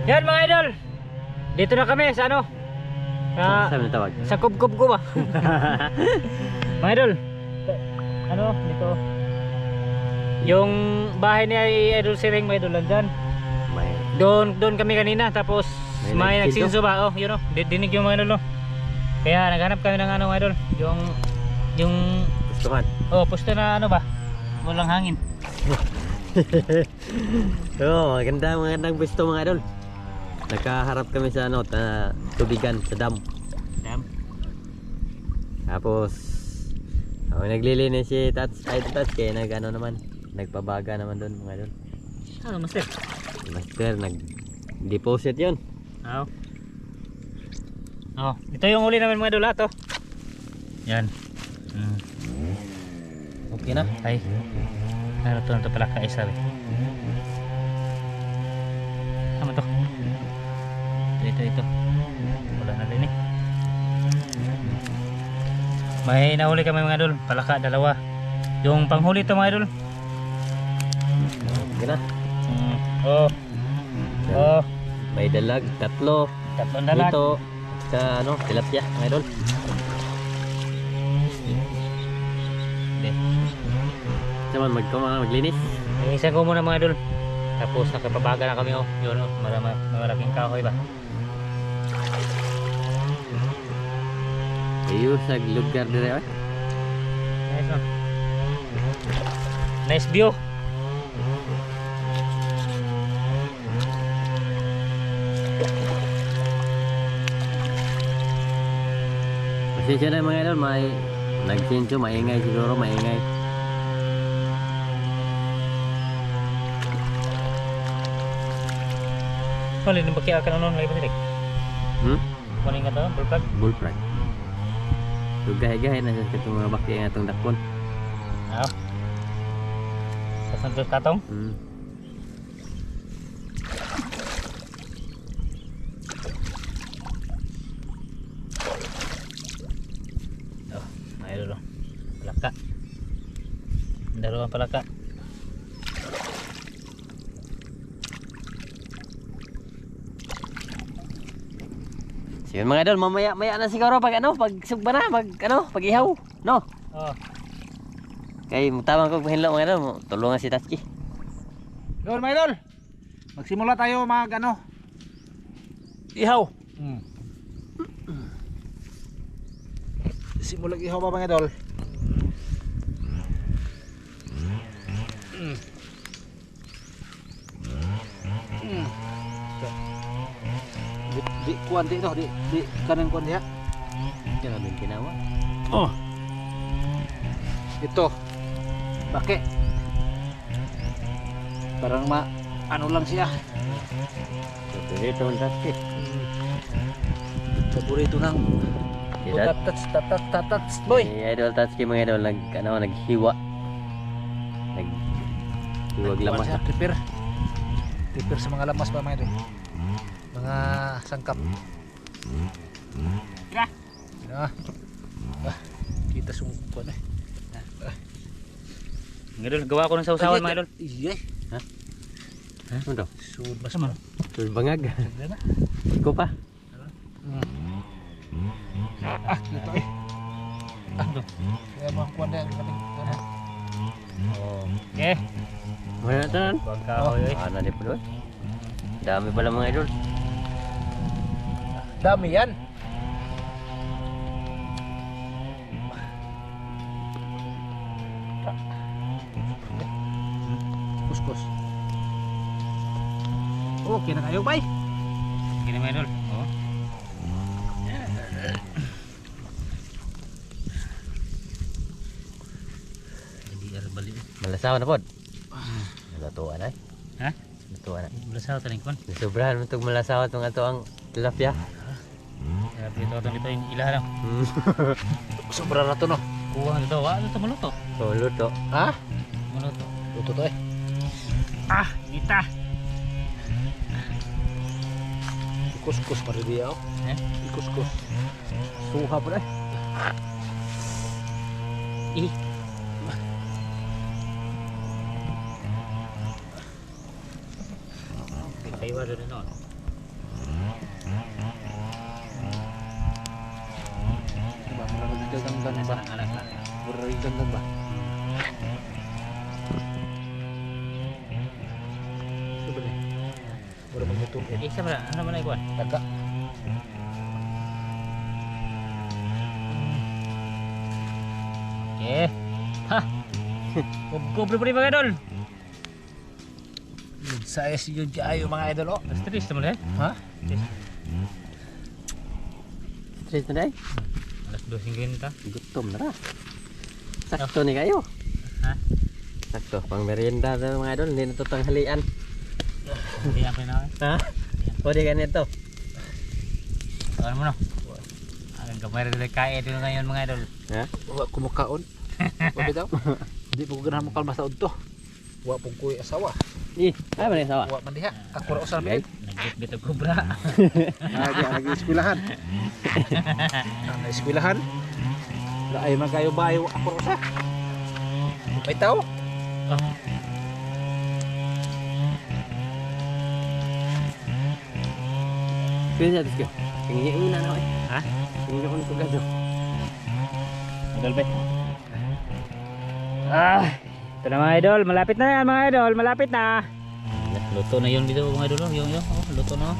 Yan mga idol. Dito na kami sa ano? Saan na tawag? Sa kubkub ko ba? Mga idol. Ano? Dito. Yung bahay ni Idol Siring mga idol landyan. May Doon kami kanina tapos may nagsinso ba? Oh, yun oh. Dinig yung mga idol oh. Kaya naghanap kami ng ano mga idol. Yung gustuhan. oh, pusto na ano ba? Walang hangin. Magandang gusto mga idol. Nakaharap kami sa ano, tubigan sa dam. Tapos naglilinis si Tats, kaya nagano naman, nagpabaga naman doon mga idol. Ano master? Master nag-deposit 'yon. Oo. Oh, ito yung uli namin mga idol ha, to. Yan. Okay na. Ay. Ano to pala kaisa eh. Ano to? Ito. Wala na rin eh. May nahuli kami mga idol, palaka dalawa. Yung panghuli to mga idol. Okay na. Oh. May dalag, tatlong Dalag. dito sa ano, tilapia mga idol. Hindi. Naman maglinis. Isa ko muna mga idol. Tapos nakapabaga na kami oh. Yun oh, malaking kahoy ba. Ayun sa lugar dire ay. Nice oh. Nice view. Pasensya na mga idol, may nagsinso, maingay siguro, maingay. Wala din baki akan nonon lagi pasig. Wala nga to, bullfrog. Bullfrog. So gahay-gahay na sa itong mga baki nga itong dakpon. Ah. Sa santos katong. Oh, mayroon oh. Palaka. Dalawang palaka. Sige mga idol, mamaya na siguro pag sugba na, pag ihaw, no? Oh. Kay tamang kog pahinlo mga idol, tulungan si Tatski. Doon mga idol, magsimula tayo ihaw. Simulang ihaw ba mga idol? Di kuan di no, di kanan kuan ya. Jangan main kinawa. Oh. Ito. Bake. Parang ano lang siya. Paborito ng Tatski. Paborito ng tatats boy. Si Idol Tatski mga idol naghiwa. Naghiwag lamas. Prepare sa mga lamas ba mga idol? Mga sangkap. Kita sungkot eh. Idol, gawa ko ng sausawan mga idol. Iya. Ha? Ano daw? Mas man. Sul bangag. Iko pa. Gitu eh. Kaya mga kuwan na Oh. Okay. Mana tanan? Wag kahoy eh. Ana di pala. Dami pala mga idol. Dami yan. Kuskus. Okay na kayo, bay. Gini mga idol. Oh. Hindi arbali. Malasawa na pod. Natuwa na. Ha? Natuwa na. Bulasaw taning kon. Sobrahan mo itong malasawa itong ato ang tilapia. Grabe ito yung ilaha lang. Sobra na to no. Kuha nito. Ano ito maluto? So, luto. Ha? Maluto. Luto to eh. Ah, kita. Kuskus pa rin diya oh. Kuskus. Suha pa rin. Kaiwa rin nun. ba? Burritan lang ba? Sabi ni. Wala magluto. Isa ba? Ano man ay kuan? Taga. Okay. Ha. Kubre pa rin mga idol. Saya si yun kaayo mga idol oh. Stress naman eh. Ha? Straight na day. Alas 2:50. Gutom na ra. Sakto ni kayo. Ha? Sakto, pang merienda na mga idol, hindi na ito tanghalian. Hindi ako na. Ha? Pwede ganito. Ano mo no? Ang kamera nila kain dito ngayon mga idol. Ha? Wa kumukaon. Wa bitaw. Hindi po ko ganahan mo kalma sa udto. Wa po ko asawa. Ay, ba sawa? Wa man diha. Ako ra usa mi. Nagbit og kubra. Nag-eskwelahan. Nag-eskwelahan. Laay man kayo bayo ako ra usa. Bitaw. Pwede sa tisko. Tingin una na eh. Ha? Tingin ko nito gado. Idol ba? Ah, ito na mga idol, malapit na yan mga idol, malapit na. Luto na yun dito mga idol, yung luto na.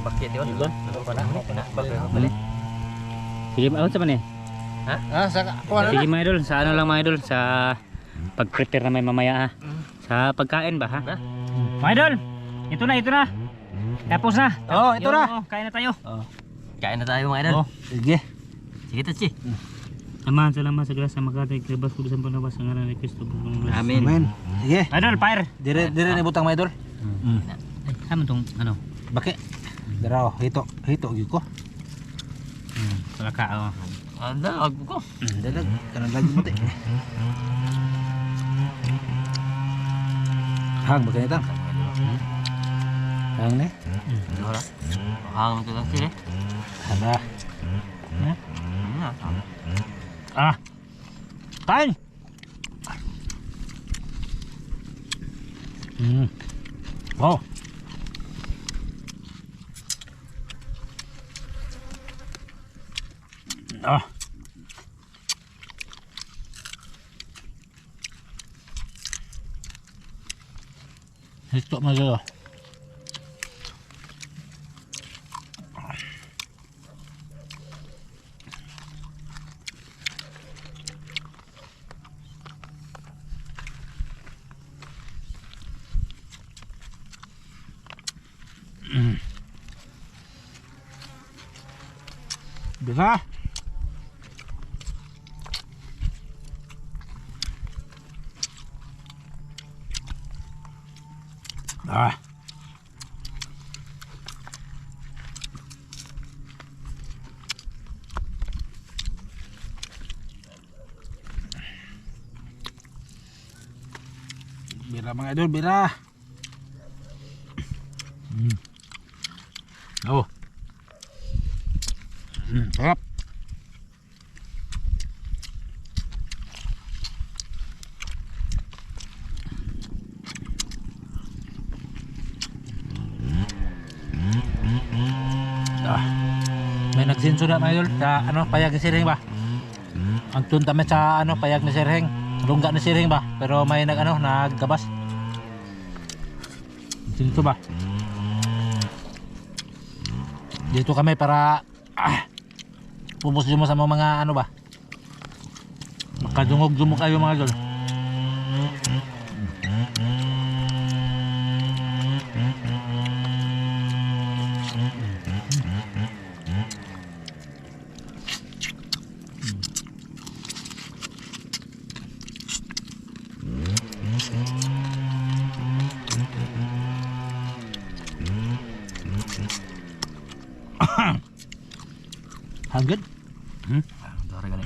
Bakit yun? Diba? Balik. Sige, ako sa man eh. Ha? Ah, sa kuha na. Sige mga idol, sa ano lang mga idol, sa pag-prepare na may mamaya ha. Sa pagkain ba ha? Mga idol, ito na. Tapos na. Oh, ito na. Kain na tayo. Kain na tayo mga idol. Sige. Sige Tatsi. Amahan salamat sa grasa makatay kribas kudusan panabas ng ngalan ni Kristo. Amen. Amen. Sige. Idol, fire. Dire ni butang mga idol. Ay, ano tong ano? Baki. Daraw, hito gyud ko. Salaka oh. Ada ako ko. Dalag kanang lagi mo te. Hang ba kanita? Hang ne? Ora. Hang ko lang sila. Hala. Ah. Kain. Oh. Ah. Hito mo dito. Bisa. Ah. Bira mga idol, bira. Oh. Sarap. May nagsinso na mga idol sa ano payag ni Sirhing ba? Ang tunta may sa ano payag ni Sirhing, lungga ni Sirhing ba? Pero may naggabas. Sinso ba? Dito kami para pupusin mo sa mga ano ba? Makadungog-dumog kayo mga idol. Hanggang? Dara gani.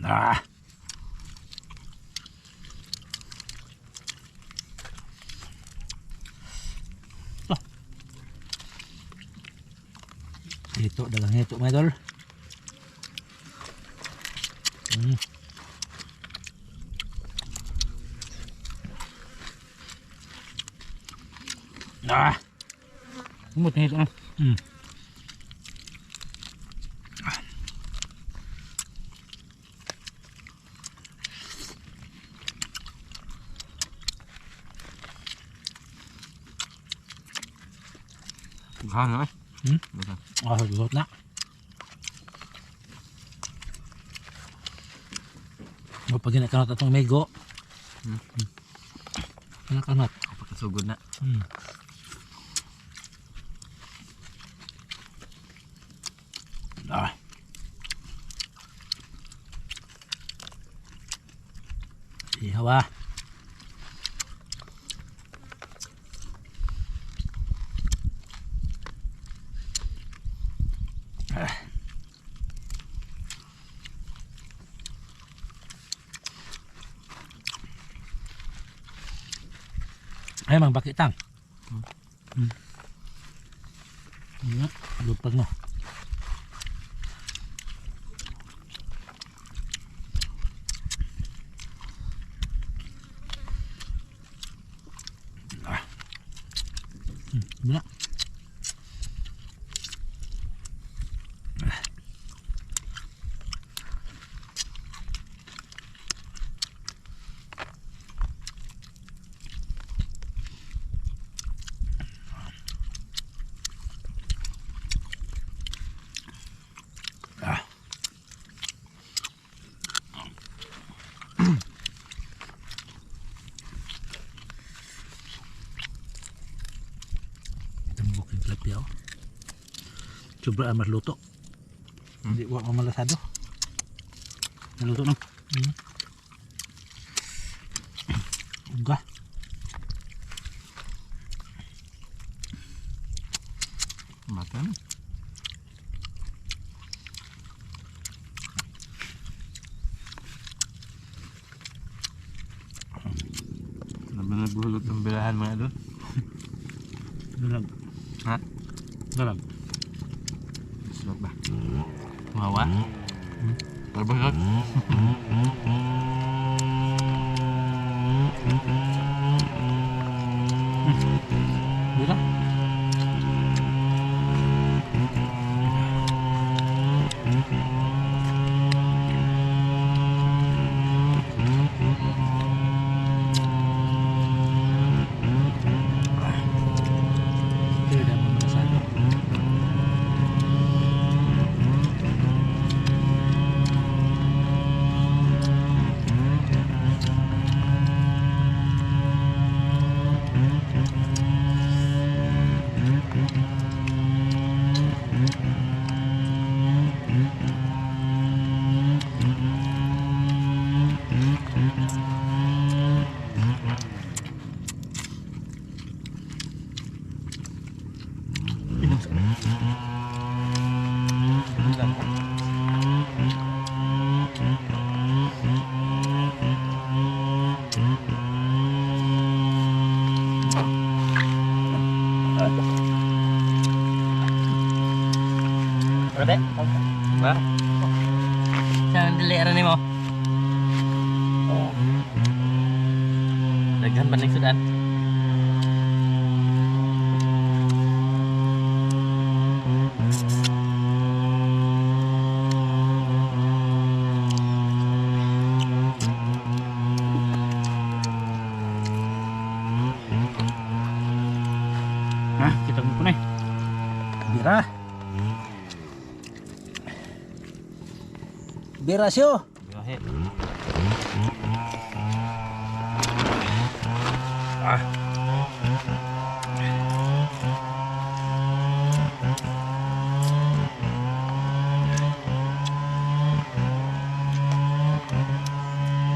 Ah. Oh. Hito, dagang hito mga idol. Ah. Umot na ito ah. Bukan eh. Bukan. Ah, gugot na. Pag ginakanot atong mego. Ginakanot. Pagkasugod na. Ah. Ihaw ah. Ay, mang bakitang. Lupag mo. Muna. Tembok yung tilapia. Sobra amat luto. Hindi wak mamalasado. Naluto na. Uga. Makan. Naman naghulog ng bilahan mga idol. Dalag. Ha? Dalag. Sulat ba? Mawa? Terbang. Bila? Tidak memalasado. Rode? Ba? Saan diliran ni mo? Daghan ba ning sudan? Hah, kita mo na eh. Bira. Bira siyo. Go ahead.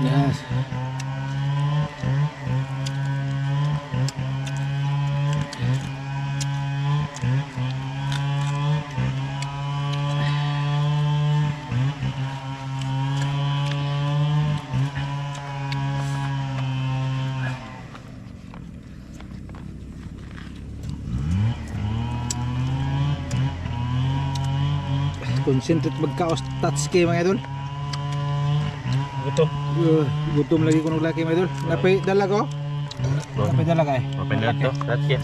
Yes. Concentrate magkaos Tatsuki mga idol. Gutom. Gutom lagi ko ng laki mga idol. Napay dala ko. Napay dala ka eh. Mapindot to. Tatsuki.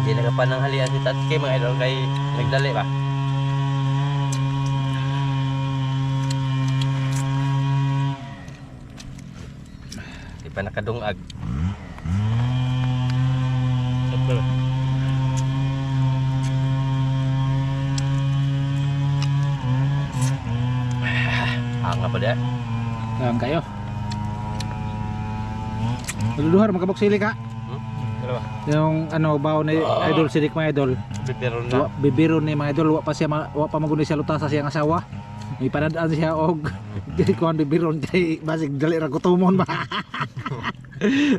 Hindi nagapanang halian si Tatsuki mga idol kay nagdali ba? Di pa nakadungag. Super. Nga pa dia. Lang kayo. Luluhar magkabok sili ka. Dalawa. Yung ano bawo ni idol sidik mga idol. Bibiron na. Bibiro ni mga idol wa pa siya wa pa maguni siya lutasa siyang asawa. Ipanadaan siya og dili ko ang bibiron kay basig dali ra gutomon ba.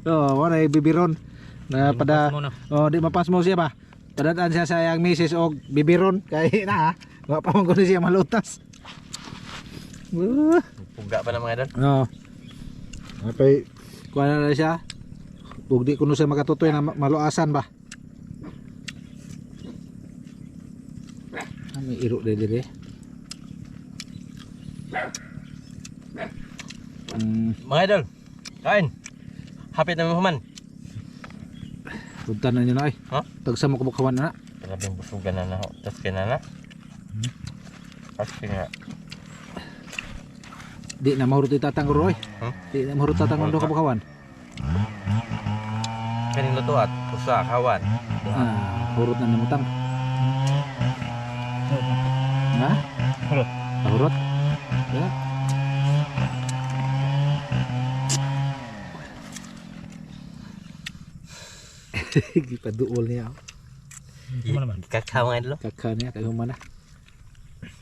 Oh, wala bibiron. Na pada oh di mapas mo siya ba. Padadaan siya sa yang misis og bibiron kay na wa pa maguni siya malutas. Puga pa na mga idol. Oo. Apay kuha na siya. Huwag di kuno siya makatutoy na maluasan ba. May iro dire. Mga idol. Kain. Hapit na human. Punta na niyo na ay. Ha? Tagsa mo kabukawan na. Grabing busugan na na. Tas kinana. Kasi nga. Di na mahurot itatang ko roy. Di na mahurot tatang do kabukawan. Kaning luto at usa kawan. Ah, hurot na namutang. Ha? Hurot. Hurot. Ya. Gipaduol niya. Ano naman? Kakao mga idol. Kakha niya kayo mana.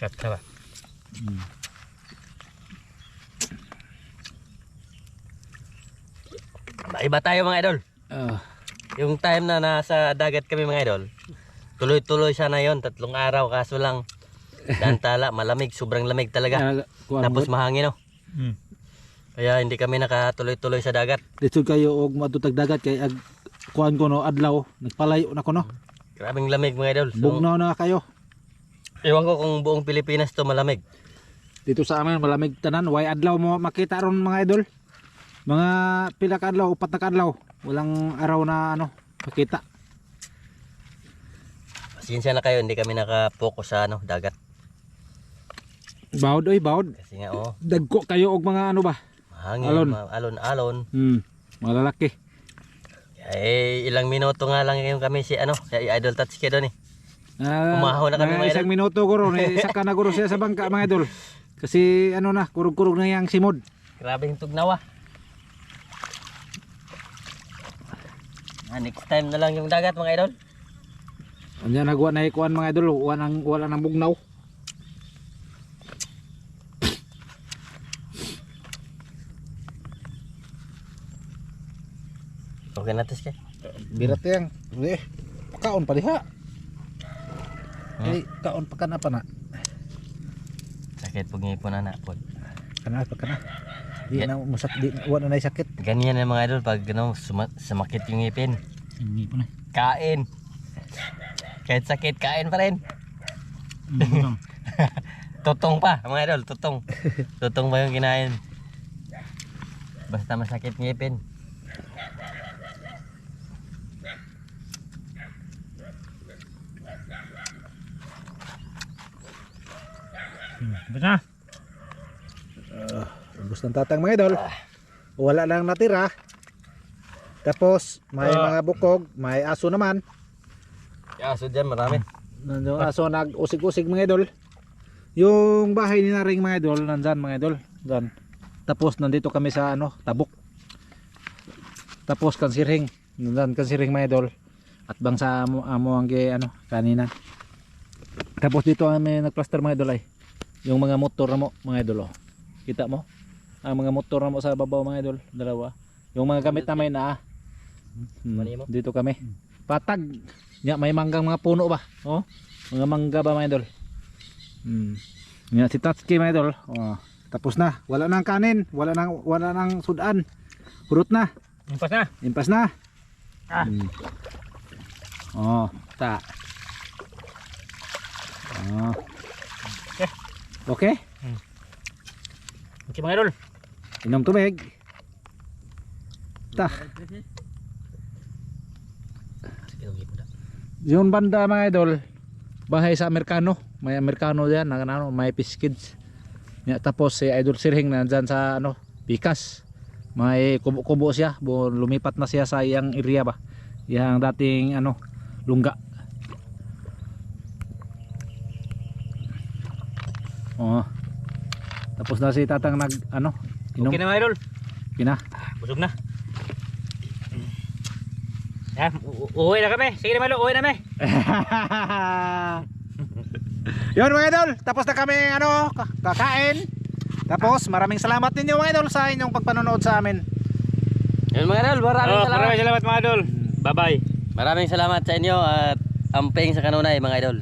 Kat ka ba? Iba tayo mga idol. Ah, Yung time na nasa dagat kami mga idol. Tuloy-tuloy siya na yon, 3 araw kaso lang dantala, malamig, sobrang lamig talaga. Tapos mahangin no. Hmm. Kaya hindi kami nakatuloy-tuloy sa dagat. dito kayo og matutag dagat kay ag kuan ko no adlaw nagpalayo na ko no. Grabing lamig mga idol. So, Bugnaw na kayo. ewan ko kung buong Pilipinas to malamig. Dito sa amin malamig tanan, way adlaw mo makita ron mga idol. Mga pila ka adlaw, 4 na ka adlaw. Walang araw na ano, makita. Pasensya na kayo, hindi kami nakapokus sa dagat. Bawd oy, bawd. Kasi nga Dagko kayo og mga ano ba? mahangin, Alon. alon-alon. Mga lalaki. Eh, ilang minuto nga lang yung kami si Idol Tatsuki doon eh. Umahaw na kami, mga isang minuto ko ron, isa ka na guro siya sa bangka mga idol. Kasi ano na, kurog-kurog na yang simod. Grabing tugnaw ah. Next time na lang yung dagat mga idol. Anya nagwa na ikuan mga idol, wala nang bugnaw. Okay na Tatsuki. Birat yang. Kaon pa diha. Kaon pa kana pa na. Sakit pag ngipon anak po. Kana pa kana. Di Yeah. na masak di wala na sakit. Ganyan na mga idol pag sumakit yung ngipin. Hindi po na. Kain. Kahit sakit, kain pa rin. Tutong pa mga idol, tutong. Tutong pa yung kinain. Basta masakit ngipin. Basta. Ubos ng tatang mga idol. Wala lang natira. Tapos may mga bukog, may aso naman. Aso dyan marami. Nandiyo aso nag-usig-usig mga idol. Yung bahay ni Naring mga idol, nandyan mga idol. Dyan. Tapos nandito kami sa Tabuk. Tapos Kansiring. Nandyan Kansiring mga idol. At bang sa amo ang kanina. Tapos dito kami nagplaster mga idol ay. Yung mga motor na mo mga idol oh. Kita mo? Ang mga motor na mo sa babaw mga idol, dalawa. Yung mga gamit na may na. Dito kami. Patag. Nya may manggang mga puno ba? Oh. Mga mangga ba mga idol? Nya si Tatsuki mga idol. Oh. Tapos na. Wala nang kanin, wala nang sudan. Hurot na. Impas na. Impas na. Ah. Oh, ta. Oh. Okay. Okay mga idol. Inom tubig. Ta. Yun banda mga idol. Bahay sa Amerikano. May Amerikano diyan, ano, may Fish Kids. Tapos si Idol Sirhing nandyan sa ano, Pikas. May kubo-kubo siya, lumipat na siya sa iyang area ba. Yang dating ano, lungga. Oh. Tapos na si Tatang nag ano, inom. Okay na mga idol. Kina. Busog na. Yan, uuwi na kami. Sige na malo, uuwi na kami. Yun mga idol, tapos na kami ano, kakain. Tapos maraming salamat ninyo mga idol sa inyong pagpanonood sa amin. Yun mga idol, maraming salamat. Maraming salamat mga idol. Bye bye. Maraming salamat sa inyo at amping sa kanunay mga idol.